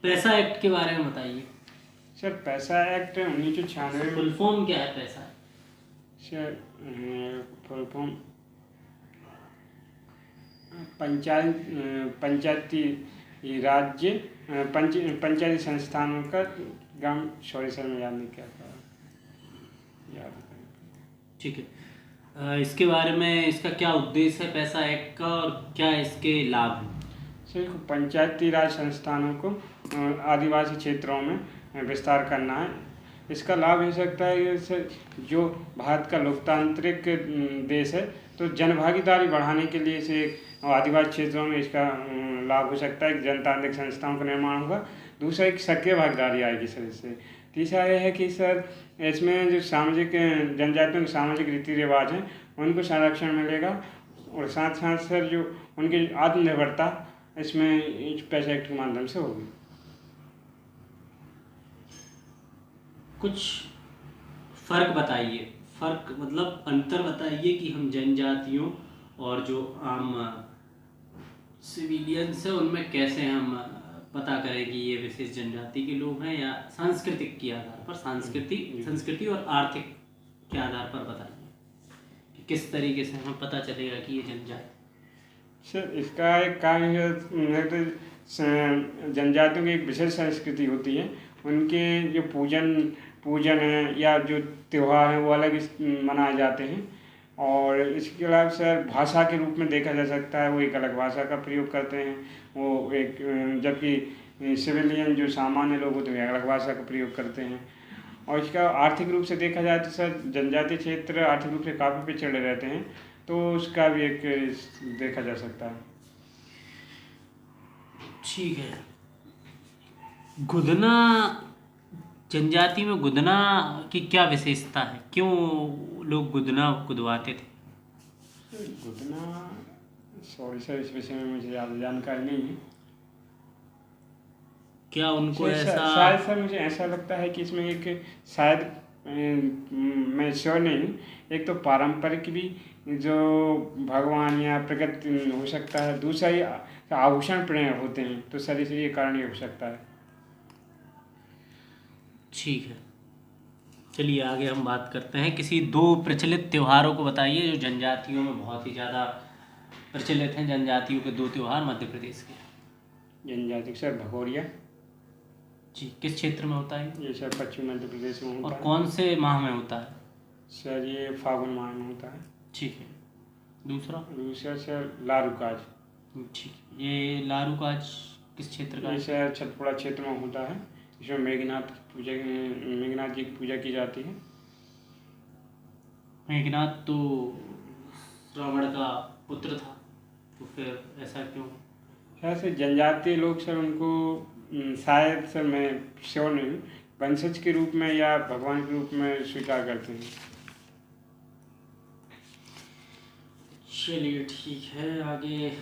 पैसा एक्ट के बारे में बताइए सर। पैसा एक्ट 1996 फुल फॉर्म क्या है पैसा? सर फुल फॉर्म पंचायती राज्य पंचायती संस्थानों का ग्राम। सॉरी सर, मैं याद नहीं कर पा रहा। याद ठीक है। इसके बारे में इसका क्या उद्देश्य है पैसा एक्ट का, और क्या इसके लाभ हैं? सर, पंचायती राज संस्थानों को आदिवासी क्षेत्रों में विस्तार करना है। इसका लाभ हो सकता है कि सर, जो भारत का लोकतांत्रिक देश है, तो जनभागीदारी बढ़ाने के लिए इसे आदिवासी क्षेत्रों में इसका लाभ हो सकता है कि जनतांत्रिक संस्थाओं का निर्माण होगा। दूसरा, एक सक्रिय भागीदारी आएगी सर इससे। तीसरा यह है कि सर, इसमें जो सामाजिक जनजातियों के सामाजिक रीति रिवाज हैं उनको संरक्षण मिलेगा, और साथ साथ सर जो उनकी आत्मनिर्भरता इसमें इस पैसा एक्ट के माध्यम से होगी। कुछ फर्क बताइए, फर्क मतलब अंतर बताइए कि हम जनजातियों और जो आम सिविलियंस है उनमें कैसे हम पता करें कि ये विशेष जनजाति के लोग हैं, या सांस्कृतिक के आधार पर, संस्कृति और आर्थिक के आधार पर बताइए कि किस तरीके से हमें पता चलेगा कि ये जनजाति। सर, इसका एक कारण है तो जनजातियों की एक विशेष संस्कृति होती है। उनके जो पूजन है या जो त्यौहार हैं वो अलग मनाए जाते हैं। और इसके अलावा सर, भाषा के रूप में देखा जा सकता है, वो एक अलग भाषा का प्रयोग करते हैं। वो एक, जबकि सिविलियन जो सामान्य लोग होते हैं अलग भाषा का प्रयोग करते हैं। और इसका आर्थिक रूप से देखा जाए तो सर, जनजातीय क्षेत्र आर्थिक रूप से काफ़ी पिछड़े रहते हैं, तो उसका भी एक देखा जा सकता है। ठीक है। गुदना जनजाति में गुदना की क्या विशेषता है? क्यों लोग गुदना कुदवाते थे? गुदना, सॉरी सर, इस विषय में मुझे ज़्यादा जानकारी नहीं है। क्या उनको ऐसा शायद सर, मुझे ऐसा लगता है कि इसमें एक शायद, मैं श्योर नहीं, एक तो पारंपरिक भी जो भगवान या प्रकृति हो सकता है, दूसरा ही आभूषण प्रेम होते हैं, तो सर इसे ये कारण ये हो सकता है। ठीक है, चलिए आगे हम बात करते हैं। किसी दो प्रचलित त्योहारों को बताइए जो जनजातियों में बहुत ही ज़्यादा प्रचलित हैं। जनजातियों के दो त्योहार मध्य प्रदेश के। जनजाति सर, भगोरिया। जी, किस क्षेत्र में होता है? ये सर पश्चिम मध्य प्रदेश में होता है। और कौन से माह में होता है? सर, ये फागुन माह में होता है। ठीक है। दूसरा सर, लारूकाज। ठीक, ये लारूकाज किस क्षेत्र का है? ये सर छतपुड़ा क्षेत्र में होता है। इसमें मेघनाथ जी की पूजा की जाती है। मेघनाथ तो रावण का पुत्र था, तो फिर ऐसा क्यों? शायद से जनजातीय लोग सर उनको शायद सर, मैं श्योर नहीं हूँ, वंशज के रूप में या भगवान के रूप में स्वीकार करते हैं। चलिए ठीक है, आगे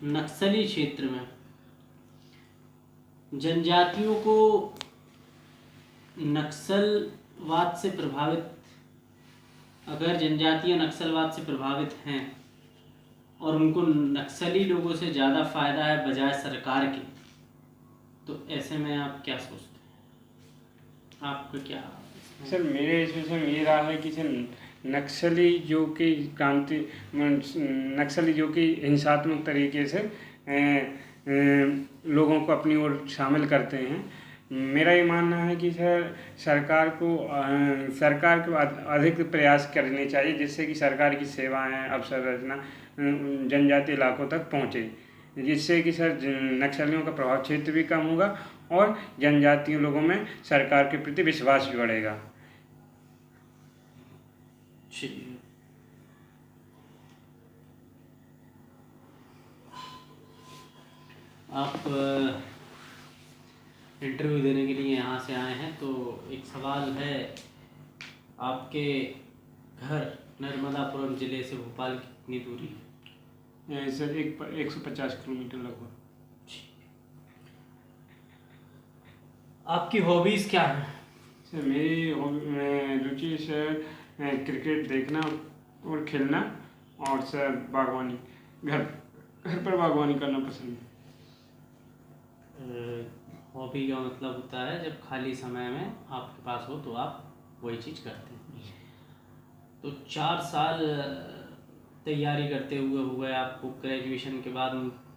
नक्सली क्षेत्र में जनजातियों को नक्सलवाद से प्रभावित, अगर जनजातियां नक्सलवाद से प्रभावित हैं और उनको नक्सली लोगों से ज़्यादा फायदा है बजाय सरकार के, तो ऐसे में आप क्या सोचते हैं? आपका क्या सर? मेरे इस विषय में ये रहा है कि सर, नक्सली जो कि हिंसात्मक तरीके से लोगों को अपनी ओर शामिल करते हैं। मेरा ये मानना है कि सर, सरकार को अधिक प्रयास करने चाहिए, जिससे कि सरकार की सेवाएं, अवसंरचना जनजातीय इलाकों तक पहुँचे, जिससे कि सर नक्सलियों का प्रभाव क्षेत्र भी कम होगा और जनजातीय लोगों में सरकार के प्रति विश्वास भी बढ़ेगा। आप इंटरव्यू देने के लिए यहाँ से आए हैं, तो एक सवाल है, आपके घर नर्मदापुरम जिले से भोपाल कितनी दूरी है? सर 150 किलोमीटर लगभग। आपकी हॉबीज़ क्या है? सर, मेरी रुचि सर क्रिकेट देखना और खेलना, और सर बागवानी। घर घर पर बागवानी करना पसंद है। हॉबी का मतलब होता है जब खाली समय में आपके पास हो तो आप वही चीज़ करते हैं। तो 4 साल तैयारी करते हुए हो गए आपको ग्रेजुएशन के बाद,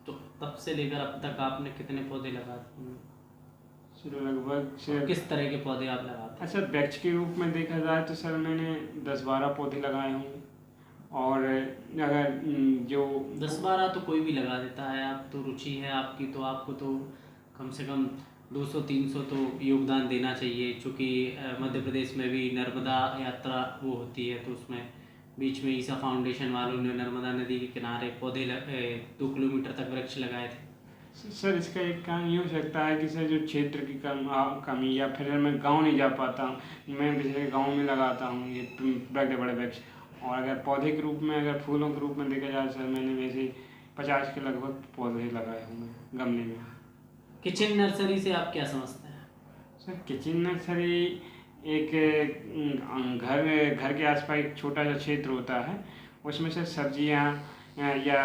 तो तब से लेकर अब तक आपने कितने पौधे लगा दिए? लगभग और किस तरह के पौधे आप लगाते हैं? अच्छा, वृक्ष के रूप में देखा जाए तो सर मैंने 10-12 पौधे लगाए होंगे। और अगर जो 10-12 तो कोई भी लगा देता है। आप तो रुचि है आपकी, तो आपको तो कम से कम 200-300 तो योगदान देना चाहिए। चूँकि मध्य प्रदेश में भी नर्मदा यात्रा वो होती है, तो उसमें बीच में ईसा फाउंडेशन वालों ने नर्मदा नदी के किनारे 2 किलोमीटर तक वृक्ष लगाए थे। सर इसका एक कारण ये हो सकता है कि सर जो क्षेत्र की कमी, या फिर मैं गांव नहीं जा पाता हूँ, मैं जैसे गांव में लगाता हूँ ये बड़े बड़े वृक्ष। और अगर पौधे के रूप में, अगर फूलों के रूप में देखा जाए सर, मैंने वैसे 50 के लगभग पौधे लगाए होंगे गमले में। किचन नर्सरी से आप क्या समझते हैं? सर किचन नर्सरी एक घर के आसपास एक छोटा सा क्षेत्र होता है, उसमें से सब्जियां या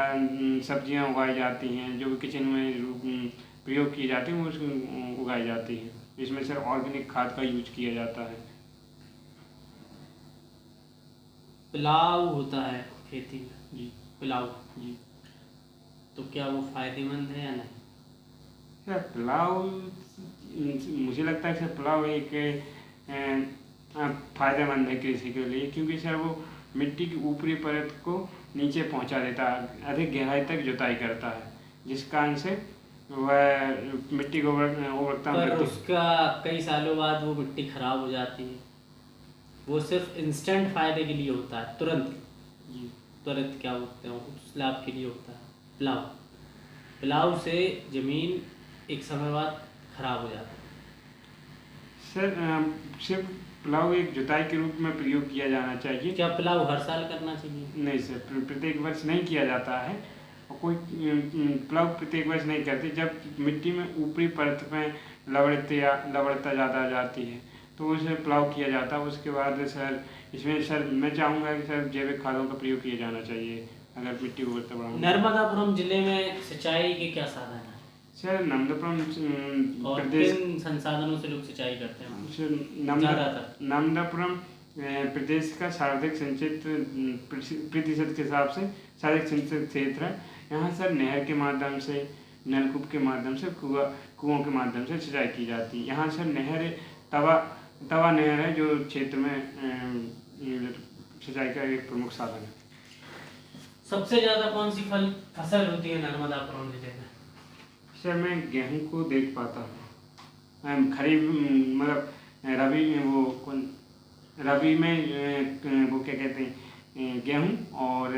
सब्जियां उगाई जाती हैं जो किचन में प्रयोग की जाती हैं, वो उसमें उगाई जाती हैं। इसमें सर ऑर्गेनिक खाद का यूज किया जाता है। पुलाव होता है खेती में जी पुलाव, जी। तो क्या वो फायदेमंद है या नहीं? सर पुलाव, मुझे लगता है सर पुलाव एक फायदेमंद है कृषि के लिए, क्योंकि सर वो मिट्टी की ऊपरी परत को नीचे पहुंचा देता है, अधिक गहराई तक जुताई करता है, जिस कारण से वह मिट्टी को उर्वरकता पर उसका कई सालों बाद वो मिट्टी खराब हो जाती है। वो सिर्फ इंस्टेंट फायदे के लिए होता है, तुरंत क्या बोलते हैं उस लाभ के लिए होता है। पुलाव से जमीन एक समय बाद खराब हो जाती है। सर सिर्फ पुलाव एक जुताई के रूप में प्रयोग किया जाना चाहिए। क्या पुलाव हर साल करना चाहिए? नहीं सर, प्रत्येक वर्ष नहीं किया जाता है, और कोई पुलाव प्रत्येक वर्ष नहीं करते। जब मिट्टी में ऊपरी परत में लवणता ज़्यादा जाती है तो उसे पुलाव किया जाता है। उसके बाद सर इसमें सर मैं चाहूँगा कि सर जैविक खादों का प्रयोग किया जाना चाहिए अगर मिट्टी को उर्वरता बढ़ाना। नर्मदापुरम जिले में सिंचाई के क्या साधन हैं? सर नर्मदापुरम और प्रदेश, किन संसाधनों से लोग सिंचाई करते हैं? सर नर्मदापुरम प्रदेश का सर्वाधिक सिंचित प्रतिशत के हिसाब से सर्वाधिक सिंचित क्षेत्र है। यहाँ सर नहर के माध्यम से, नलकूप के माध्यम से, कुओं के माध्यम से सिंचाई की जाती है। यहाँ सर नहर तवा नहर है जो क्षेत्र में सिंचाई का एक प्रमुख साधन है। सबसे ज्यादा कौन सी फसल होती है नर्मदापुरम जिले में? सर मैं गेहूं को देख पाता हूँ। खरीफ मतलब रबी में वो क्या कहते हैं गेहूं, और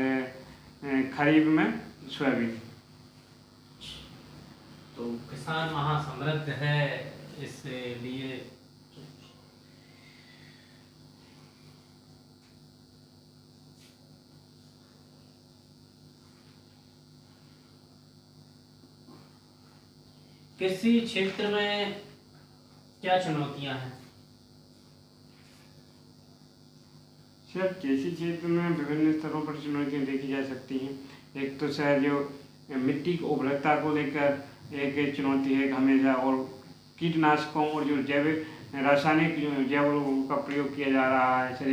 खरीफ में सोयाबीन। तो किसान महासमृद्ध है, इसलिए कृषि क्षेत्र में क्या चुनौतियां हैं? सर कृषि क्षेत्र में विभिन्न स्तरों पर चुनौतियां देखी जा सकती हैं। एक तो सर जो मिट्टी की उर्वरकता को लेकर एक चुनौती है हमेशा, और कीटनाशकों और जो जैविक रासायनिक जैवों का प्रयोग किया जा रहा है सर,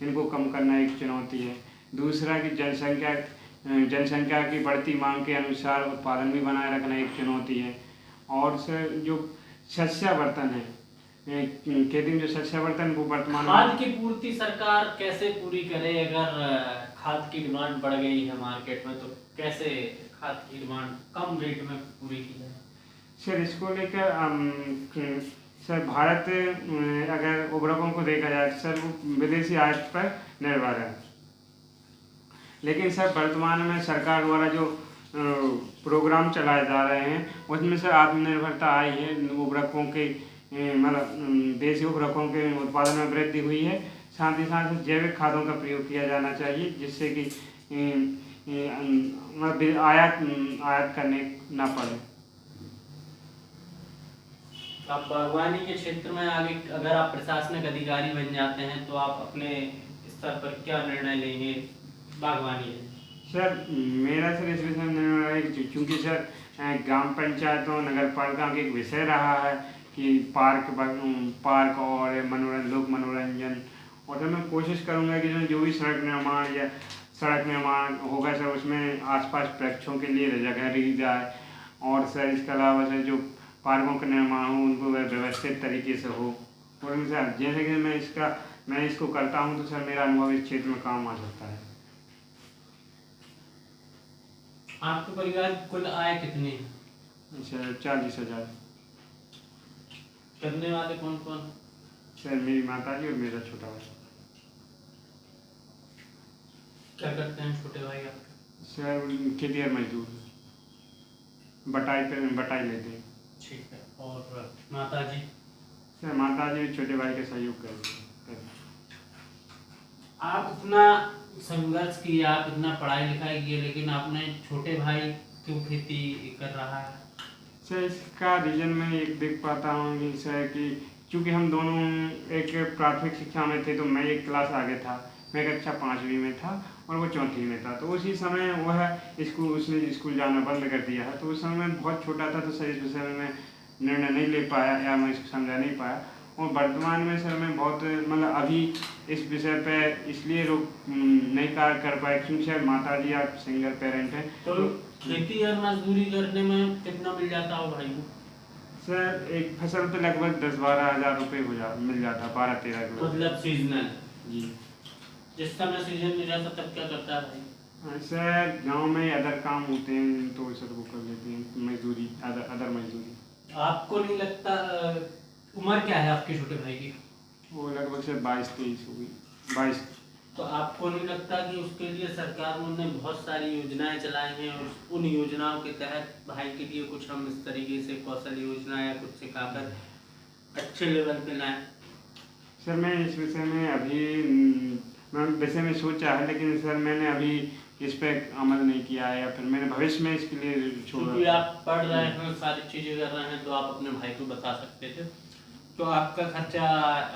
इनको कम करना एक चुनौती है। दूसरा कि जनसंख्या की बढ़ती मांग के अनुसार उत्पादन भी बनाए रखना एक चुनौती है। और सर जो शस्यावर्तन है, खेती में जो शस्यावर्तन वो वर्तमान खाद की पूर्ति सरकार कैसे पूरी करे? अगर खाद की डिमांड बढ़ गई है मार्केट में, तो कैसे खाद की डिमांड कम रेट में पूरी की जाए? सर इसको लेकर सर भारत अगर उर्वरकों को देखा जाए तो सर वो विदेशी आयात पर निर्भर है। लेकिन सर वर्तमान में सरकार द्वारा जो प्रोग्राम चलाए जा रहे हैं उसमें से आत्मनिर्भरता आई है। उर्वरकों के मतलब देसी उर्वरकों के उत्पादन में वृद्धि हुई है। साथ ही साथ जैविक खादों का प्रयोग किया जाना चाहिए, जिससे कि आयात करने ना पड़े। आप बागवानी के क्षेत्र में आगे अगर आप प्रशासनिक अधिकारी बन जाते हैं तो आप अपने स्तर पर क्या निर्णय लेंगे बागवानी में? सर मेरा सर इस विषय में है क्योंकि सर ग्राम पंचायतों नगर पालिका का एक विषय रहा है कि पार्क और लोक मनोरंजन, और सर मैं कोशिश करूंगा कि जो भी सड़क निर्माण होगा सर उसमें आसपास वृक्षों के लिए जगह रही जाए, और सर इसके अलावा सर जो पार्कों का निर्माण हो उनको व्यवस्थित तरीके से हो। और सर जैसे कि मैं इसको करता हूँ तो सर मेरा अनुभव इस क्षेत्र में काम आ सकता है। आपके परिवार की कुल आय कितनी है? सर 40,000। करने वाले कौन कौन? सर मेरी माताजी और मेरा छोटा भाई। क्या करते हैं छोटे भाई आपके? सर खेती और मजदूर, बटाई लेते हैं। ठीक है। और माताजी? सर माताजी छोटे भाई का सहयोग करते हैं। आप इतना संघर्ष किया, आप इतना पढ़ाई लिखाई किए, लेकिन आपने छोटे भाई क्यों खेती कर रहा है? सर इसका रीज़न मैं एक देख पाता हूँ कि सर कि क्योंकि हम दोनों एक प्राथमिक शिक्षा में थे तो मैं एक क्लास आगे था, मैं कक्षा 5वीं में था और वो 4ठी में था, तो उसी समय उसने स्कूल जाना बंद कर दिया है, तो उस समय मैं बहुत छोटा था तो सर इस विषय में मैं निर्णय नहीं ले पाया या मैं इसको समझा नहीं पाया। और वर्तमान में सर मैं बहुत अभी इस विषय पे इसलिए नहीं कार्य कर पाए क्योंकि सर माताजी आप सिंगल पेरेंट हैं। तो खेती और मजदूरी करने में कितना मिल जाता हो भाई को? सर एक फसल पे लगभग 10-12 हज़ार रुपये मिल जाता, 12-13 किलो। मतलब सीजनल? जी। जिस समय सीजन नहीं रहता तब क्या करता है भाई? सर गांव में अदर काम होते हैं तो सर वो कर लेते हैं, मजदूरी, अदर मजदूरी। आपको नहीं लगता उम्र क्या है आपके छोटे भाई की? वो लगभग सर 22-23 होगी, 22। तो आपको नहीं लगता कि उसके लिए सरकार ने बहुत सारी योजनाएं चलाई हैं और उन योजनाओं के तहत भाई के लिए कुछ हम इस तरीके से कौशल योजना या कुछ सिखाकर अच्छे लेवल पे लाएं? सर मैं इस विषय में अभी मैं विषय में सोचा है, लेकिन सर मैंने अभी इस पर अमल नहीं किया है या फिर मैंने भविष्य में इसके लिए छोड़ा। क्योंकि आप पढ़ रहे हैं, सारी चीज़ें कर रहे हैं, तो आप अपने भाई को बता सकते थे। तो आपका खर्चा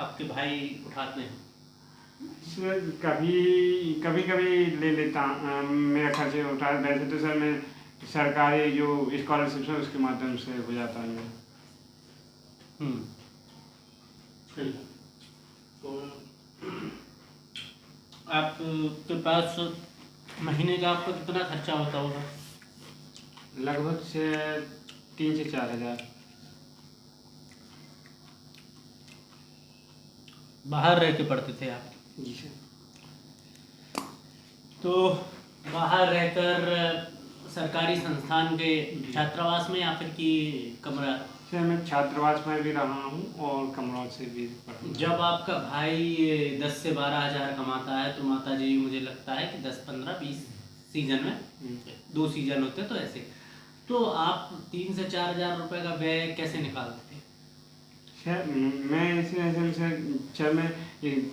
आपके भाई उठाते हैं? सर कभी कभी ले लेता मेरा खर्चे उठा, वैसे तो सर मैं सरकारी जो स्कॉलरशिप है उसके माध्यम से हो जाता है। ठीक है। तो आपके पास महीने का आपका कितना खर्चा होता होगा? लगभग से 3 से 4 हज़ार। बाहर रह के पढ़ते थे आप? जी सर। तो बाहर रहकर सरकारी संस्थान के छात्रावास में या फिर कि कमरा? सर मैं छात्रावास में भी रहा हूँ और कमरों से भी पढ़ा। जब आपका भाई 10 से 12 हज़ार कमाता है तो माताजी मुझे लगता है कि 10, 15, 20 सीजन में 2 सीजन होते हैं, तो ऐसे तो आप 3 से 4 हज़ार रुपये का व्यय कैसे निकालते थे? सर मैं सर मैं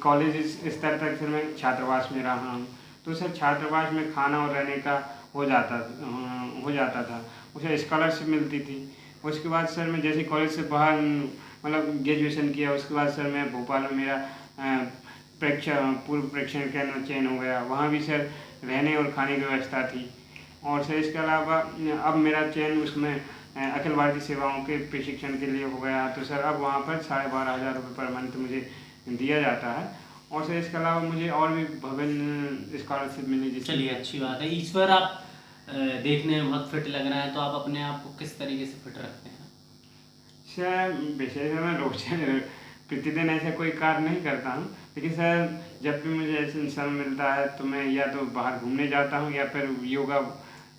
कॉलेज स्तर तक सर मैं छात्रावास में रहा हूँ, तो सर छात्रावास में खाना और रहने का हो जाता था, उसे स्कॉलरशिप मिलती थी। उसके बाद सर मैं जैसे कॉलेज से बाहर ग्रेजुएशन किया, उसके बाद सर मैं भोपाल में मेरा पूर्व प्रेक्षण केंद्र चयन हो गया, वहाँ भी सर रहने और खाने की व्यवस्था थी। और सर इसके अलावा अब मेरा चयन उसमें अखिल भारतीय सेवाओं के प्रशिक्षण के लिए हो गया, तो सर अब वहाँ पर 12,500 रुपये पर मंथ मुझे दिया जाता है। और सर इसके अलावा मुझे और भी विभिन्न स्कॉलरशिप मिली। चलिए अच्छी बात है। ईश्वर आप देखने में बहुत फिट लग रहा है, तो आप अपने आप को किस तरीके से फिट रखते हैं? सर विशेष मैं रोज प्रतिदिन ऐसा कोई कार्य नहीं करता हूँ, लेकिन सर जब भी मुझे ऐसे समय मिलता है तो मैं या तो बाहर घूमने जाता हूँ या फिर योगा,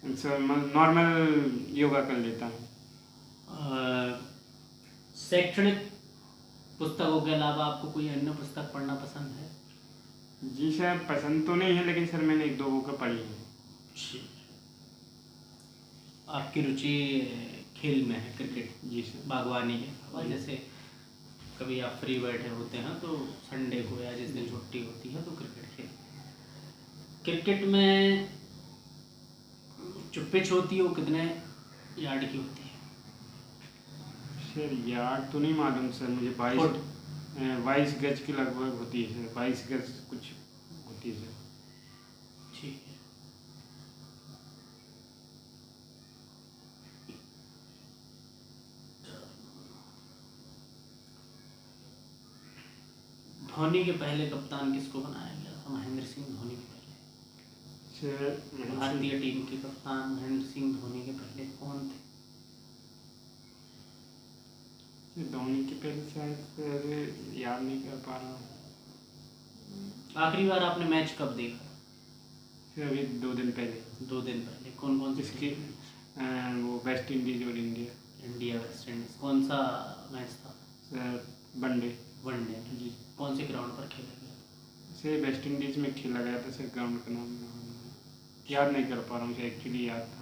नॉर्मल योगा कर लेता हूँ। शैक्षणिक पुस्तकों के अलावा आपको कोई अन्य पुस्तक पढ़ना पसंद है? जी सर पसंद तो नहीं है, लेकिन सर मैंने 1-2 बुक पढ़ी है। आपकी रुचि खेल में है, क्रिकेट? जी सर। बागवानी है, और जैसे कभी आप फ्री बैठे होते हैं तो संडे को या जिस दिन छुट्टी होती है तो क्रिकेट खेल। क्रिकेट में जो पिच होती है वो कितने यार्ड की होती है? सर यार्ड तो नहीं मालूम सर मुझे, 22 गज की लगभग होती है सर, 22 गज कुछ होती है सर। ठीक है। धोनी के पहले कप्तान किसको बनाया गया था? महेंद्र सिंह धोनी के पहले भारतीय टीम के कप्तान महेंद्र सिंह धोनी के पहले कौन थे? धोनी के पहले शायद याद नहीं कर पा रहा हूँ। आखिरी बार आपने मैच कब देखा? अभी 2 दिन पहले। 2 दिन पहले। कौन कौन से? इसके वो वेस्ट इंडीज और इंडिया। India West Indies. कौन सा मैच था? वनडे। वनडे जी। कौन से ग्राउंड पर खेला गया? सर वेस्ट इंडीज में खेला गया था सर, ग्राउंड का नाम याद नहीं कर पा रहा हूँ सर, एक्चुअली याद था।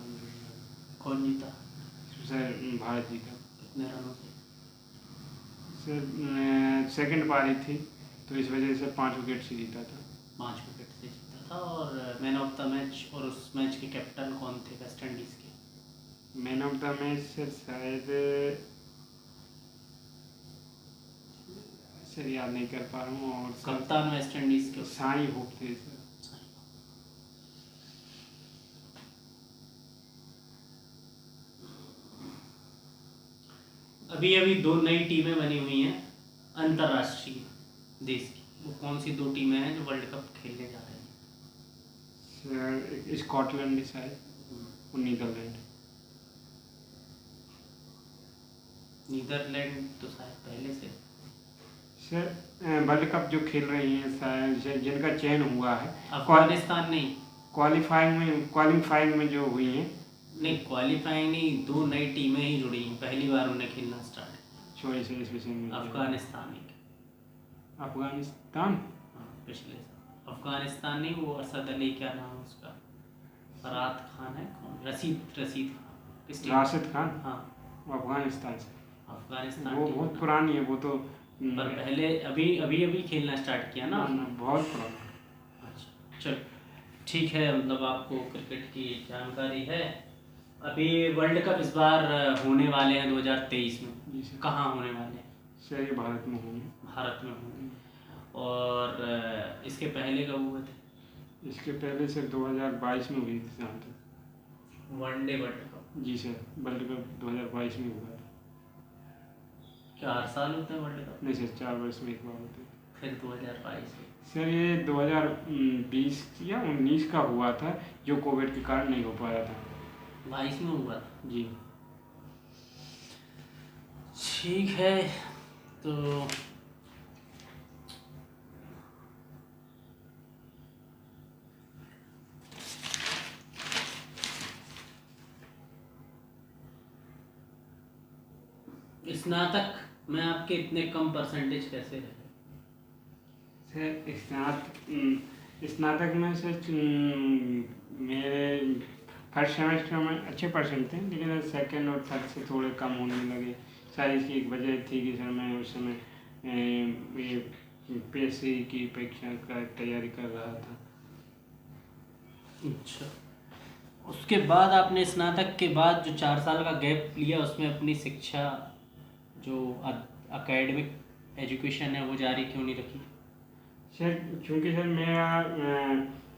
कौन जीता? सर भारत जीता। कितने रनों से? सर सेकंड पारी थी तो इस वजह से 5 विकेट से जीता था। 5 विकेट से जीता था। और मैन ऑफ द मैच और उस मैच के कैप्टन कौन थे वेस्ट इंडीज़ के? Man of the match sir शायद सर याद नहीं कर पा रहा हूँ। और कप्तान वेस्ट इंडीज़ के साई होप थे सर। अभी अभी 2 नई टीमें बनी हुई हैं अंतर्राष्ट्रीय देश की। वो कौन सी 2 टीमें हैं जो वर्ल्ड कप खेलने जा रही हैं? सर स्कॉटलैंड शायद और नीदरलैंड। नीदरलैंड तो शायद पहले से। सर वर्ल्ड कप जो खेल रही हैं शायद जिनका चयन हुआ है। अफगानिस्तान नहीं। क्वालिफाइंग में जो हुई हैं। नहीं क्वालिफाइंग नहीं, 2 नई टीमें ही जुड़ी हैं, पहली बार उन्हें खेलना स्टार्ट। सॉरी सर इस विषय में अफगानिस्तान अफगानिस्तान पिछले साल। अफगानिस्तान नहीं, वो असद अली क्या नाम है उसका? फरात खान है कौन? रशीद खान। राशिद खान। हाँ अफगानिस्तान से। अफगानिस्तान वो बहुत पुरानी है वो तो। पर पहले अभी खेलना स्टार्ट किया ना। बहुत पुराना। अच्छा चलो ठीक है, मतलब आपको क्रिकेट की जानकारी है। अभी वर्ल्ड कप इस बार होने वाले हैं 2023 में। कहाँ होने वाले हैं? सर ये भारत में होंगे। भारत में होंगे। और इसके पहले कब हुए थे? इसके पहले सर 2022 में हुई थी जहाँ तक। One day world cup. जी सर वर्ल्ड कप 2022 में हुआ था। 4 साल होते हैं वर्ल्ड कप? नहीं सर 4 वर्ष में एक बार होते हैं। फिर 2022 में। सर ये 2020 या 19 का हुआ था जो कोविड के कारण नहीं हो पाया था। 22 में हुआ था जी। ठीक है तो स्नातक में आपके इतने कम परसेंटेज कैसे रहे? सर स्नातक में सर मेरे फर्स्ट सेमेस्टर में अच्छे परसेंट थे, लेकिन सेकंड और थर्ड से थोड़े कम होने लगे। शायद इसकी एक वजह थी कि सर मैं उस समय ये पीएससी की परीक्षा का तैयारी कर रहा था। अच्छा, उसके बाद आपने स्नातक के बाद जो 4 साल का गैप लिया उसमें अपनी शिक्षा जो एकेडमिक एजुकेशन है वो जारी क्यों नहीं रखी? सर चूँकि सर मेरा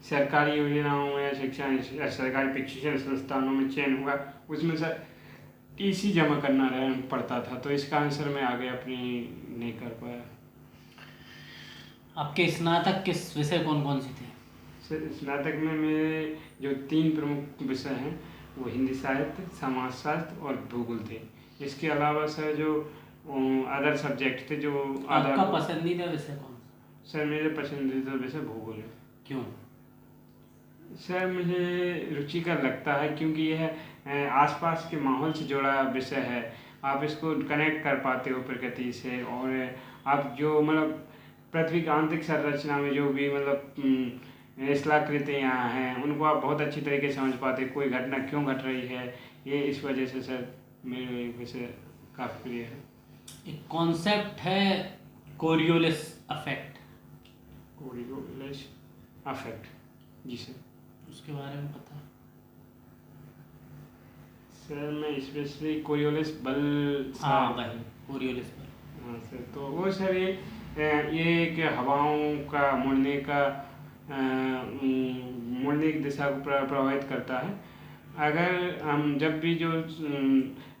सरकारी योजनाओं में शिक्षा सरकारी शिक्षण संस्थानों में चयन हुआ, उसमें सर टीसी जमा करना पड़ता था, तो इस कारण सर मैं आगे अपनी नहीं कर पाया। आपके स्नातक किस विषय कौन कौन से थे? सर स्नातक में मेरे जो 3 प्रमुख विषय हैं वो हिंदी साहित्य, समाजशास्त्र और भूगोल थे। इसके अलावा सर जो अदर सब्जेक्ट थे जो आपका पसंदीदा विषय कौन सा? सर मेरे पसंदीदा विषय भूगोल है। क्यों? सर मुझे रुचिकर लगता है क्योंकि यह आसपास के माहौल से जुड़ा विषय है। आप इसको कनेक्ट कर पाते हो प्रकृति से, और आप जो मतलब पृथ्वी की आंतरिक संरचना में जो भी मतलब स्थलाकृतियाँ हैं उनको आप बहुत अच्छी तरीके से समझ पाते, कोई घटना क्यों घट रही है, ये इस वजह से सर मेरे विषय काफ़ी प्रिय है। एक कॉन्सेप्ट है कोरियोलिस अफेक्ट। कोरियोलिस अफेक्ट, जी सर, उसके बारे में पता है? सर मैं स्पेशली कोरियोलिस बल। हाँ भाई कोरियोलिस बल। हाँ सर, तो वो सर ये एक हवाओं का मुड़ने की दिशा को प्रभावित करता है। अगर हम जब भी जो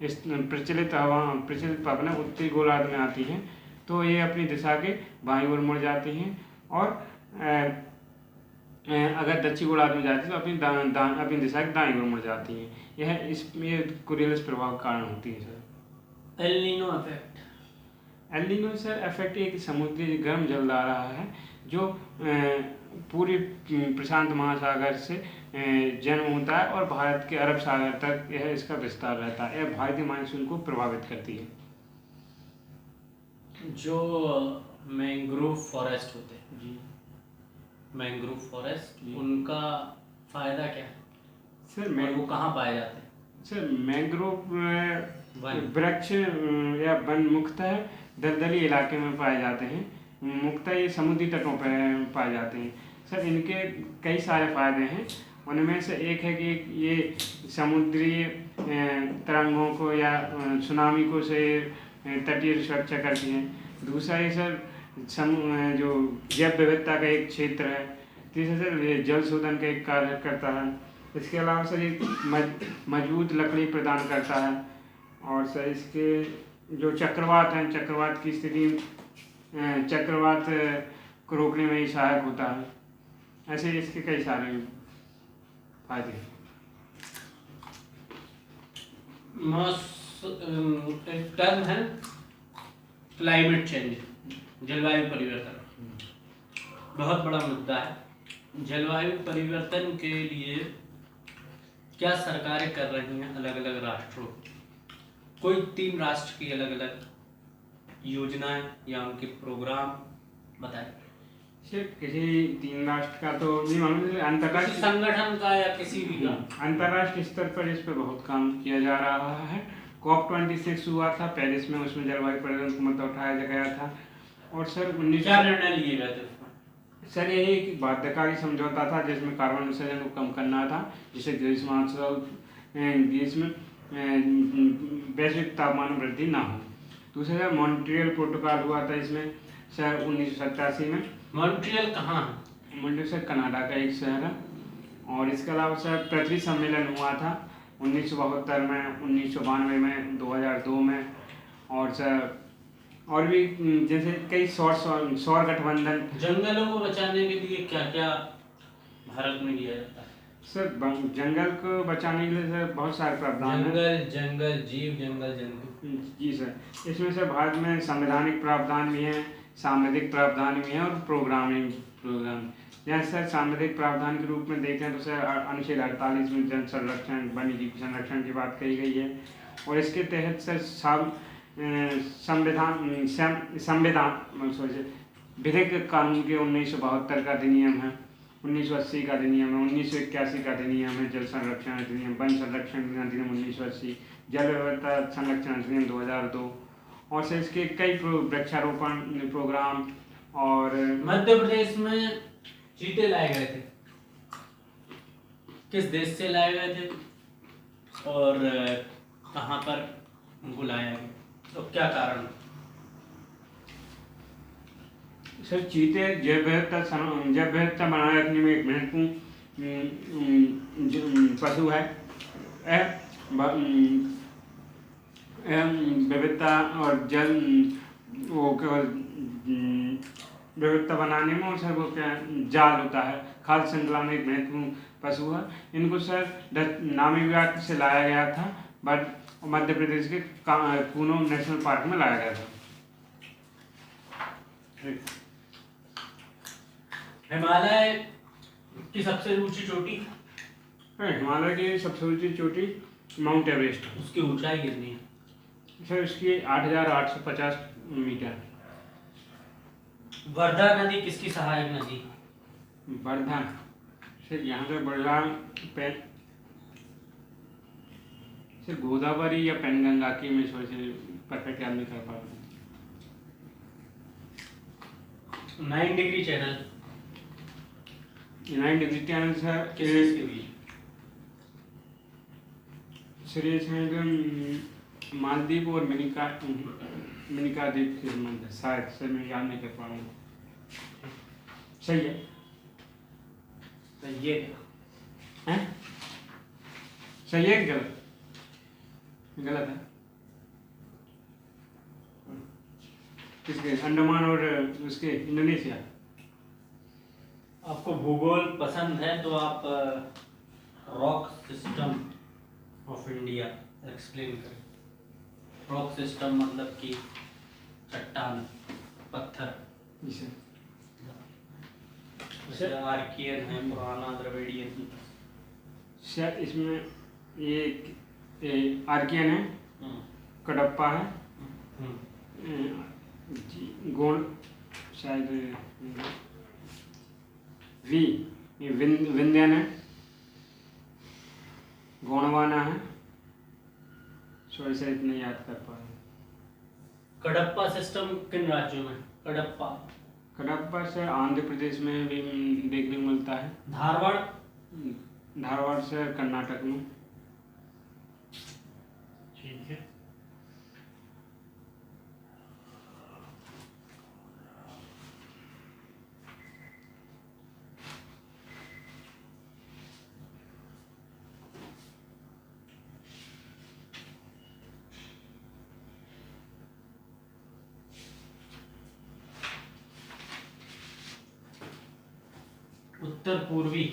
इस प्रचलित पवनें उत्तरी गोलार्ध में आती हैं तो ये अपनी दिशा के बाईं ओर मुड़ जाती हैं, और अगर दक्षिण गोलार्ध में जाती है तो अपनी दिशा की दाईं ओर मुड़ जाती हैं। ये कोरियलिस प्रभाव के कारण होती है sir. El Nino effect. El Nino sir effect एक समुद्री गर्म जल आ रहा है जो पूरी प्रशांत महासागर से जन्म होता है और भारत के अरब सागर तक यह इसका विस्तार रहता है। यह भारतीय मानसून को प्रभावित करती है। जो मैंग्रोव फॉरेस्ट होते हैं जी, मैंग्रोव फॉरेस्ट, जी। उनका फायदा क्या है सर और वो कहाँ पाए जाते हैं? Sir mangrove one. वृक्ष या वन मुख्यतः दलदली इलाके में पाए जाते हैं। मुख्यतः ये समुद्री तटों पर पाए जाते हैं। सर इनके कई सारे फायदे हैं। उनमें से एक है कि ये समुद्री तरंगों को या सुनामी को से तटीय सुरक्षा करती हैं। दूसरा ये सर जो जैव विविधता का एक क्षेत्र है। तीसरा सर ये जल शोधन का एक कार्य करता है। इसके अलावा सर ये मजबूत लकड़ी प्रदान करता है। और सर इसके जो चक्रवात हैं, चक्रवात की स्थिति चक्रवात को रोकने में ही सहायक होता है। ऐसे इसके कई सारे फायदे हैं। एक टर्म है क्लाइमेट चेंज, जलवायु परिवर्तन, बहुत बड़ा मुद्दा है। जलवायु परिवर्तन के लिए क्या सरकारें कर रही हैं अलग अलग राष्ट्रों? कोई 3 राष्ट्र की अलग अलग योजनाएं या उनके प्रोग्राम बताएं। सिर्फ किसी 3 राष्ट्र का तो नहीं मालूम, किसी संगठन का या किसी भी का। अंतर्राष्ट्रीय स्तर पर इस पर बहुत काम किया जा रहा है। COP26 हुआ था पेरिस में, उसमें जलवायु परिवर्तन को मुद्दा उठाया गया था। और सर क्या निर्णय लिए गए थे उसमें? सर यही एक बाध्यकारी समझौता था जिसमें कार्बन उत्सर्जन को कम करना था, जिससे देश में वैश्विक तापमान में वृद्धि ना हो। दूसरा मॉन्ट्रियल प्रोटोकॉल हुआ था इसमें सर 1987 में। मॉन्ट्रियल कहाँ है? मॉन्ट्रियल सर कनाडा का एक शहर है। और इसके अलावा सर पृथ्वी सम्मेलन हुआ था 1972 में, 1992 में, 2002 में। और सर और भी जैसे कई सौर गठबंधन। जंगलों को बचाने के लिए क्या क्या भारत में किया जाता है? सर जंगल को बचाने के लिए सर बहुत सारे प्रावधान हैं। जंगल जीव, जंगल जंतु। जी सर, इसमें सर भारत में संवैधानिक प्रावधान भी हैं, सांविधिक प्रावधान भी हैं और प्रोग्राम। जैसे सर सांविधिक प्रावधान के रूप में देखें तो सर अनुच्छेद 48 में जन संरक्षण, वन्य जीव संरक्षण की बात कही गई है। और इसके तहत सर विधिक कानून के 1972 का अधिनियम है, 1980 का अधिनियम है, 1981 का अधिनियम है, जल संरक्षण अधिनियम, वन संरक्षण अधिनियम 1980, जल विविधता संरक्षण अधिनियम 2002। और से इसके कई वृक्षारोपण प्रोग्राम। और मध्य प्रदेश में चीते लाए गए थे, किस देश से लाए गए थे और कहाँ पर उनको लाया गया, तो क्या कारण? सर चीते जैव विविधता बनाए रखने में एक महत्वपूर्ण पशु है। विविधता और जल वो विविधता बनाने में, और सर वो क्या जाल होता है, खाद्य श्रृंखला में एक महत्वपूर्ण पशु है। इनको सर नामी विभाग से लाया गया था, बट मध्य प्रदेश के कूनो नेशनल पार्क में लाया गया था। हिमालय की सबसे ऊंची चोटी? हिमालय की सबसे ऊंची चोटी माउंट एवरेस्ट। उसकी ऊंचाई कितनी है? सर इसकी 8,850 मीटर। वर्धा नदी किसकी सहायक नदी? वर्धा सर यहाँ से वर्धा सर गोदावरी या पेनगंगा की मैं सोचे परफेक्ट याद नहीं कर पा रहा। 9 degree channel. 9 degree channel sir किस के बीच? सर ये मालदीव और मिनिका द्वीप के संबंध है शायद, सर मैं याद नहीं कर पा रहा हूँ। सही है? सही है हैं? सही है कि गलत? गलत है। किसके, अंडमान और उसके इंडोनेशिया। आपको भूगोल पसंद है तो आप rock system of India explain करें। रॉक सिस्टम मतलब कि चट्टान, पत्थर, जैसे आर्कियन है, पुराना द्रविडियन। सर इसमें ये आर्कियन है, कडप्पा है, गोंड शायद विंध्यन है, गोंडवाना है। सॉरी सर इतना याद कर पा रहा हूँ। कडप्पा सिस्टम किन राज्यों में? कडप्पा से आंध्र प्रदेश में भी देखने को मिलता है। धारवाड़ से कर्नाटक में। ठीक है। उत्तर पूर्वी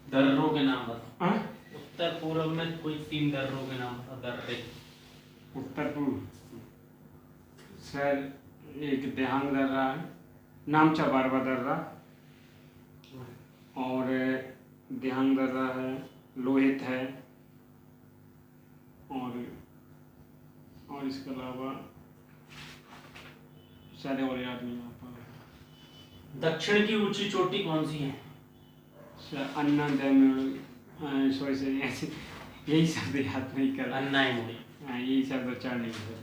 दर्रों के नाम बताओ। उत्तर पूर्व में कोई 3 दर्रों के नाम बताओ। दर्रे उत्तर पूर्व सर, एक देहांग दर्रा है, नामचा बारवा दर्रा, और देहांग दर्रा है, लोहित है, और इसके अलावा सारे और याद नहीं आ पा रहे। दक्षिण की ऊंची चोटी कौन सी है? अन्ना सॉरी सर, ऐसे यही शब्द याद नहीं कर। अन्नाईमुड़ी। यही शब्द उच्चारण नहीं कर।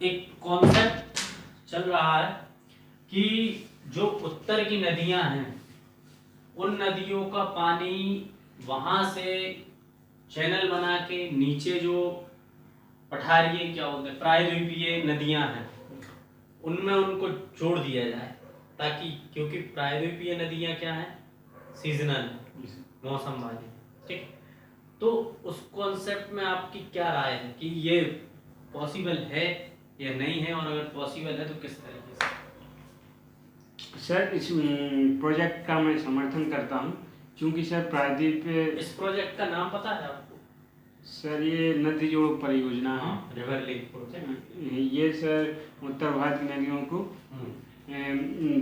एक कॉन्सेप्ट चल रहा है कि जो उत्तर की नदियां हैं उन नदियों का पानी वहां से चैनल बना के नीचे जो पठारीय क्या होते हैं, प्रायद्वीपीय नदियां हैं, उनमें उनको जोड़ दिया जाए, ताकि क्योंकि प्रायद्वीपीय नदियां क्या हैं, सीजनल, मौसम वाली। ठीक, तो उस कॉन्सेप्ट में आपकी क्या राय है कि ये पॉसिबल है या नहीं है, और अगर पॉसिबल है तो किस तरीके से? सर इस प्रोजेक्ट का मैं समर्थन करता हूँ, क्योंकि सर प्रायद्वीप। इस प्रोजेक्ट का नाम पता है आपको? सर ये नदी जोड़ परियोजना है, रिवर लिंक प्रोजेक्ट। ये सर उत्तर भारत की नदियों को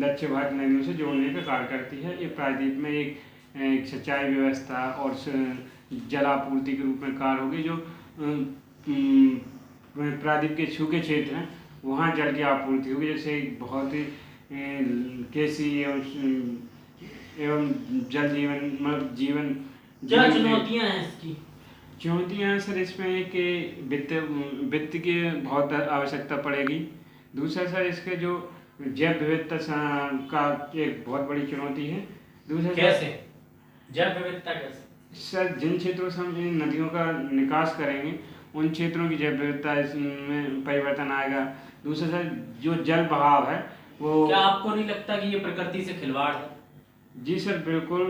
दक्षिण भारत की नदियों से जोड़ने का कार्य करती है। ये प्रायद्वीप में एक सिंचाई व्यवस्था और जलापूर्ति के रूप में कार्य होगी। जो प्रायद्वीप के सूखे क्षेत्र हैं वहाँ जल की आपूर्ति होगी, जैसे बहुत ही कृषि एवं जल जीवन मतलब जीवन। क्या चुनौतियाँ हैं इसकी? चुनौतियाँ सर इसमें एक वित्त की बहुत आवश्यकता पड़ेगी। दूसरा सर इसके जो जैव विविधता का एक बहुत बड़ी चुनौती है। दूसरा कैसे जैव विविधता कैसे? सर जिन क्षेत्रों से हम इन नदियों का निकास करेंगे उन क्षेत्रों की जैव विविधता इसमें परिवर्तन आएगा। दूसरा सर जो जल बहाव है वो। क्या आपको नहीं लगता कि ये प्रकृति से खिलवाड़ है? जी सर बिल्कुल,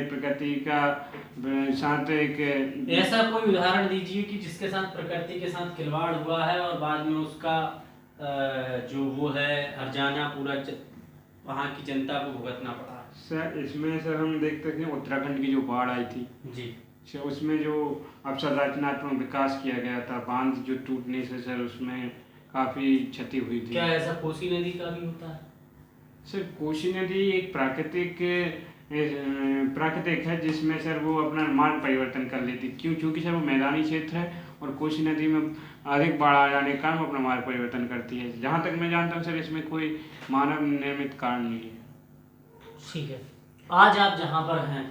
प्रकृति का साथ एक ऐसा कोई उदाहरण दीजिए कि जिसके साथ प्रकृति के साथ खिलवाड़ हुआ है और बाद में उसका जो वो है हर्जाना पूरा वहाँ की जनता को भुगतना पड़ा। सर इसमें सर हम देखते हैं उत्तराखंड की जो बाढ़ आई थी जी सर, उसमें जो अब संरचनात्मक विकास किया गया था, बांध जो टूटने से सर उसमें काफ़ी क्षति हुई थी। क्या ऐसा कोसी नदी का भी होता है? सर कोसी नदी एक प्राकृतिक है जिसमें सर वो अपना मार्ग परिवर्तन कर लेती, क्योंकि सर वो मैदानी क्षेत्र है और कोसी नदी में अधिक बाढ़ आ जाने के कारण वो अपना मार्ग परिवर्तन करती है। जहाँ तक मैं जानता हूँ सर इसमें कोई मानव निर्मित कारण नहीं है। ठीक है, आज आप जहाँ पर हैं,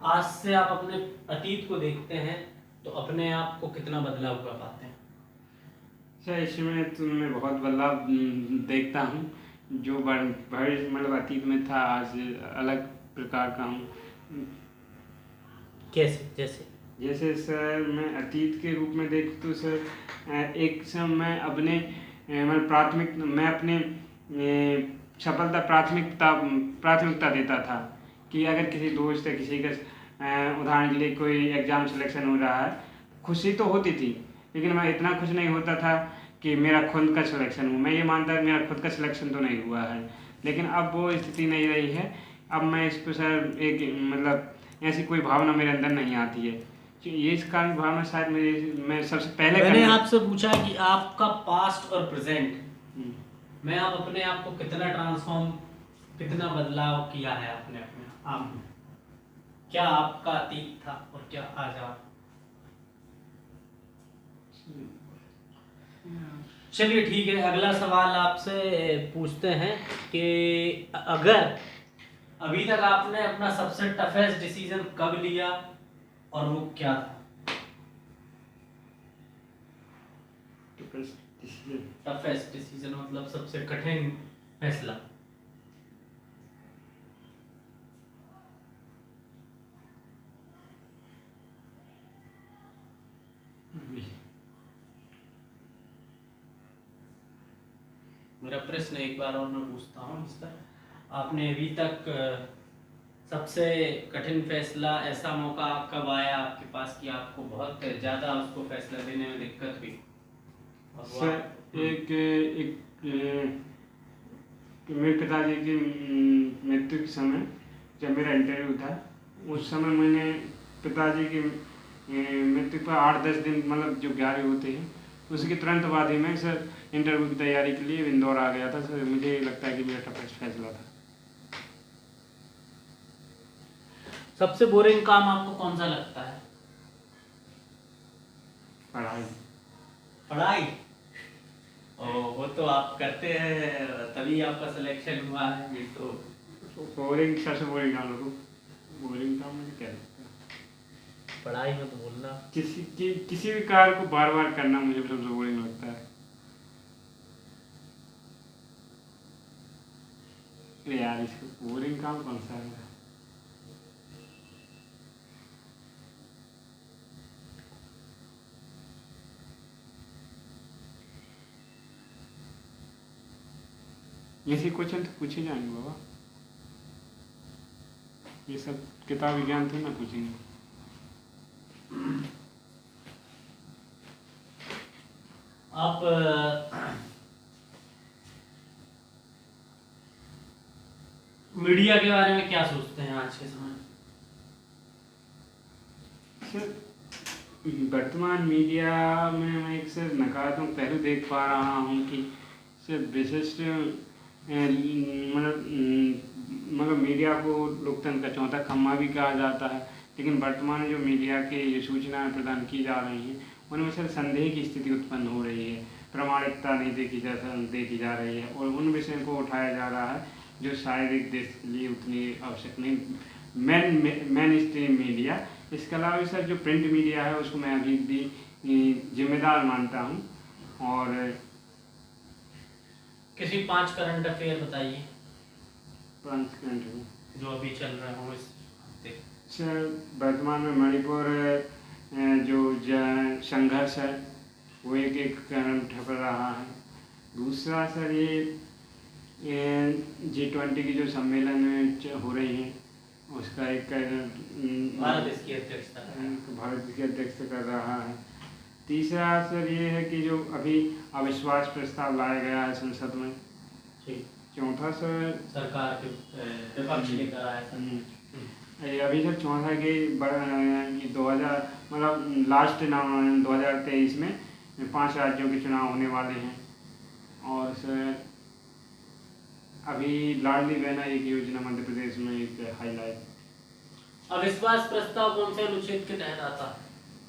आज से आप अपने अतीत को देखते हैं तो अपने आप को कितना बदलाव हुआ पाते हैं? सर इसमें तो मैं बहुत बदलाव देखता हूँ। जो भविष्य मतलब अतीत में था आज अलग प्रकार का हूँ। कैसे? जैसे सर मैं अतीत के रूप में देखूँ तो सर एक समय मैं अपने मैं अपने सफलता प्राथमिकता देता था कि अगर किसी दोस्त या किसी का उदाहरण के लिए कोई एग्ज़ाम सिलेक्शन हो रहा है खुशी तो होती थी, लेकिन मैं इतना खुश नहीं होता था कि मेरा खुद का सिलेक्शन हो। मैं ये मानता कि मेरा खुद का सिलेक्शन तो नहीं हुआ है, लेकिन अब वो स्थिति नहीं रही है। अब मैं इस पर सर एक मतलब ऐसी कोई भावना मेरे अंदर नहीं आती है। ये इसका भावना शायद मैं सबसे पहले मैंने आपसे पूछा कि आपका पास्ट और प्रेजेंट में आप अपने आप को कितना ट्रांसफॉर्म, कितना बदलाव किया है अपने अपने आप में, क्या आपका अतीत था और क्या आज आप। चलिए ठीक है, अगला सवाल आपसे पूछते हैं कि अगर अभी तक आपने अपना सबसे टफेस्ट डिसीजन कब लिया और वो क्या था? टफेस्ट डिसीजन मतलब सबसे कठिन फैसला। मेरा प्रश्न एक बार और मैं पूछता हूँ इस पर, आपने अभी तक सबसे कठिन फैसला, ऐसा मौका कब आया आपके पास कि आपको बहुत ज़्यादा उसको फैसला लेने में दिक्कत हुई? सर एक मेरे पिताजी की मृत्यु के समय जब मेरा इंटरव्यू था, उस समय मैंने पिताजी की मृत्यु पर 8-10 दिन मतलब जो 11 होते हैं उसके तुरंत बाद ही मैं सर इंटरव्यू की तैयारी के लिए इंदौर आ गया था। सर मुझे लगता है कि मेरा टफेस्ट फैसला था। सबसे बोरिंग काम आपको कौन सा लगता है? पढ़ाई। पढ़ाई? ओ, वो तो आप करते हैं तभी आपका सिलेक्शन हुआ है। ये तो बोरिंग, सबसे बोरिंग काम लोगों, बोरिंग काम मुझे क्या लगता है? पढ़ाई में तो बोलना, किसी भी कार्य को बार बार करना मुझे सबसे बोरिंग लगता है। यार इसको बोरिंग काम कौन सा है? ऐसे क्वेश्चन तो पूछे जाएंगे बाबा, ये सब किताबी ज्ञान थे ना पूछेंगे। आप मीडिया के बारे में क्या सोचते हैं आज के समय? सर वर्तमान मीडिया में मैं एक सर नकारात्मक पहलू देख पा रहा हूँ कि सर विशिष्ट मतलब मीडिया को लोकतंत्र का चौथा खम्मा भी कहा जाता है, लेकिन वर्तमान में जो मीडिया के ये सूचनाएं प्रदान की जा रही हैं उनमें सर संदेह की स्थिति उत्पन्न हो रही है, प्रामाणिकता नहीं देखी जा रही है और उन विषयों को उठाया जा रहा है जो शायद एक देश के लिए उतनी आवश्यक नहीं। मेन स्ट्रीम मीडिया, इसके अलावा सर जो प्रिंट मीडिया है उसको मैं अभी भी जिम्मेदार मानता हूँ। और किसी 5 करंट अफेयर बताइए 5 करंट जो अभी चल रहे हो इस हफ्ते। सर वर्तमान में मणिपुर जो संघर्ष है वो एक कारण ठप रहा है। दूसरा सर ये G20 की जो सम्मेलन हो रही है उसका एक भारत इसकी अध्यक्षता कर रहा है। तीसरा सर ये है कि जो अभी अविश्वास प्रस्ताव लाया गया है संसद में। चौथा सर सरकार के विपक्ष लेकर आया। अभी सर चौथा कि 2000 मतलब लास्ट 2023 में 5 राज्यों के चुनाव होने वाले हैं। और सर अभी लाडली बहना एक योजना मध्य प्रदेश में एक हाईलाइट। अविश्वास प्रस्ताव कौन से अनुच्छेद के तहत आता है?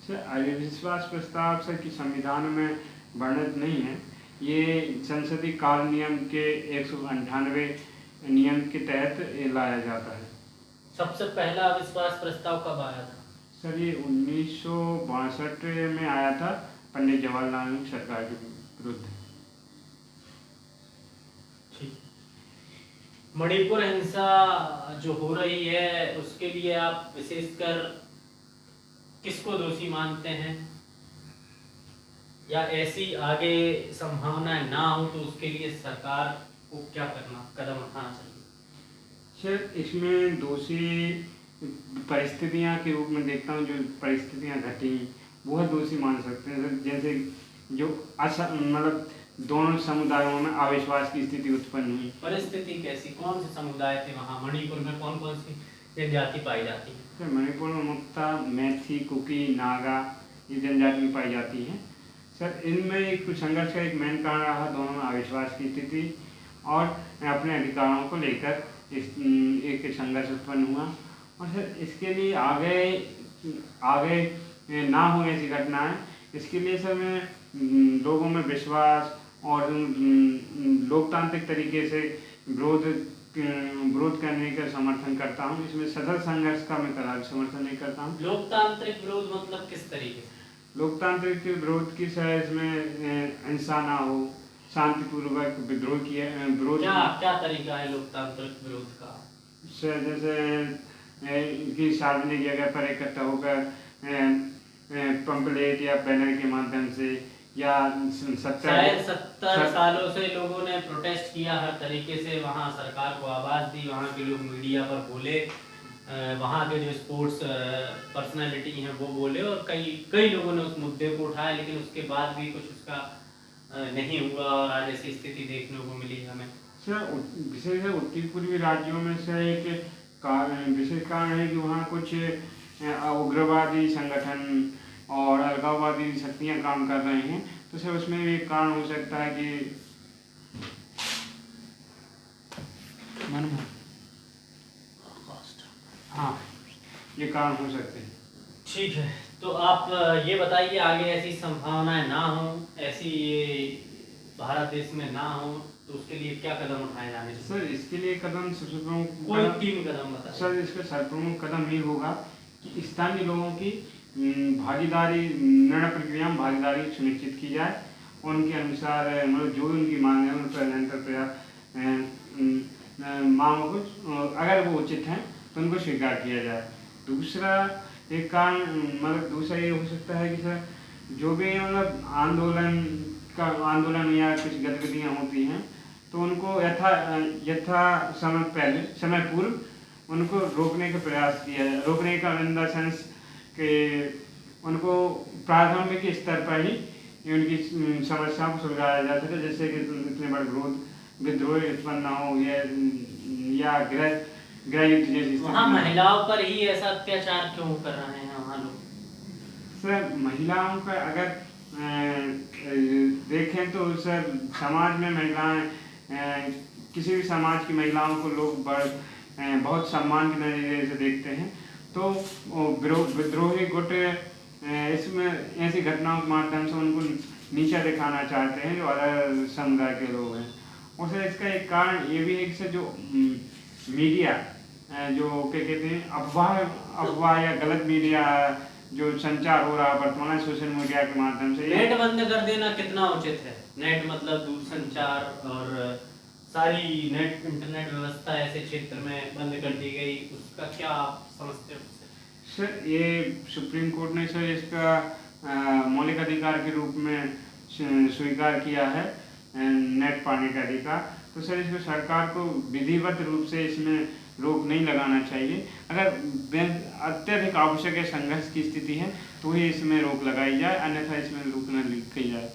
सर अविश्वास प्रस्ताव सर की संविधान में वर्णित नहीं है, ये संसदीय कार्य नियम के 198 नियम के तहत लाया जाता है। सबसे पहला अविश्वास प्रस्ताव कब आया था? सर ये 1962 में आया था, पंडित जवाहरलाल नेहरू सरकार के विरुद्ध। मणिपुर हिंसा जो हो रही है उसके लिए आप विशेषकर किसको दोषी मानते हैं, या ऐसी आगे संभावनाएं ना हो तो उसके लिए सरकार को क्या कदम उठाना चाहिए? सर इसमें दोषी परिस्थितियां के रूप में देखता हूं, जो परिस्थितियां घटी वो दोषी मान सकते हैं सर। जैसे जो मतलब दोनों समुदायों में अविश्वास की स्थिति उत्पन्न हुई। परिस्थिति कैसी, कौन से समुदाय थे वहाँ मणिपुर में, कौन कौन सी जनजाति पाई जाती है? सर मणिपुर में मुक्ता, मैथी, कुकी, नागा ये जनजाति पाई जाती हैं सर। इनमें एक संघर्ष का एक मेन कारण रहा दोनों में अविश्वास की स्थिति और अपने अधिकारों को लेकर एक संघर्ष उत्पन्न हुआ। और सर इसके लिए आगे ना हो ऐसी घटनाएं, इसके लिए सर मैं लोगों में विश्वास और लोकतांत्रिक तरीके से विरोध करने का समर्थन करता हूँ। इसमें सदल संघर्ष का मैं कदापि समर्थन नहीं करता हूँ। लोकतांत्रिक विरोध मतलब किस तरीके से? लोकतांत्रिक विरोध की सर इसमें हिंसा ना हो, शांतिपूर्वक विद्रोह किया विरोध। क्या तरीका है लोकतांत्रिक विरोध का? सर जैसे कि सार्वजनिक जगह पर इकट्ठा होकर पंपलेट या बैनर के माध्यम से या 70 सालों से लोगों ने प्रोटेस्ट किया हर तरीके से, वहाँ सरकार को आवाज़ दी, वहाँ के लोग मीडिया पर बोले, वहाँ के जो स्पोर्ट्स पर्सनालिटी हैं वो बोले और कई लोगों ने उस मुद्दे को उठाया, लेकिन उसके बाद भी कुछ उसका नहीं हुआ और आज ऐसी स्थिति देखने को मिली हमें। सर विशेष उत्तर पूर्वी राज्यों में से एक विशेष कारण है कि वहाँ कुछ उग्रवादी संगठन और अलगाववादी शक्तियाँ काम कर रहे हैं। तो सर उसमें एक कारण हो सकता है कि हाँ ये कारण हो सकते हैं। ठीक है, तो आप ये बताइए आगे ऐसी संभावनाएं ना हो, ऐसी ये भारत देश में ना हो, तो उसके लिए क्या कदम उठाए जाने चाहिए? सर इसके लिए कदम सबसे प्रमुख कोई 3 कदम बताइए। सर इसका सर्वप्रमुख कदम ये होगा कि स्थानीय लोगों की भागीदारी, निर्णय प्रक्रिया में भागीदारी सुनिश्चित की जाए। उनके अनुसार मतलब जो भी उनकी मांग है उन पर निरंतर प्रयास मांगों को अगर वो उचित हैं तो उनको स्वीकार किया जाए। दूसरा एक कारण मतलब दूसरा ये हो सकता है कि सर जो भी मतलब आंदोलन या कुछ गतिविधियाँ होती हैं तो उनको यथा समय पूर्व उनको रोकने का प्रयास किया जाए। रोकने का इन द सेंस कि उनको प्राथमिक स्तर पर ही उनकी समस्याओं को सुलझाया जा सके, जैसे कि इतने बड़े विद्रोह उत्पन्न ना हो या गृह युद्ध जैसी। वहाँ महिलाओं पर ही ऐसा अत्याचार क्यों कर रहे हैं वहाँ लोग? सर महिलाओं का अगर देखें तो सर समाज में महिलाएं किसी भी समाज की महिलाओं को लोग बहुत सम्मान के नज़रिए से देखते हैं। तो विद्रोही गुट इसमें ऐसी घटनाओं के माध्यम से उनको नीचा दिखाना चाहते हैं जो अलग समुदाय के लोग हैं। और सर इसका एक कारण ये भी है कि सर जो मीडिया जो क्या कहते हैं अफवाह या गलत मीडिया जो संचार हो रहा है वर्तमान सोशल मीडिया के माध्यम से। नेट बंद कर देना कितना उचित है? नेट मतलब दूरसंचार और सारी इंटरनेट व्यवस्था ऐसे क्षेत्र में बंद कर दी गई, उसका क्या आप समझते हो? सर ये सुप्रीम कोर्ट ने सर इसका मौलिक अधिकार के रूप में स्वीकार किया है नेट पाने का अधिकार। तो सर इसमें सरकार को विधिवत रूप से इसमें रोक नहीं लगाना चाहिए। अगर अत्यधिक आवश्यक संघर्ष की स्थिति है तो ही इसमें रोक लगाई जाए, अन्यथा इसमें रोक न की जाए।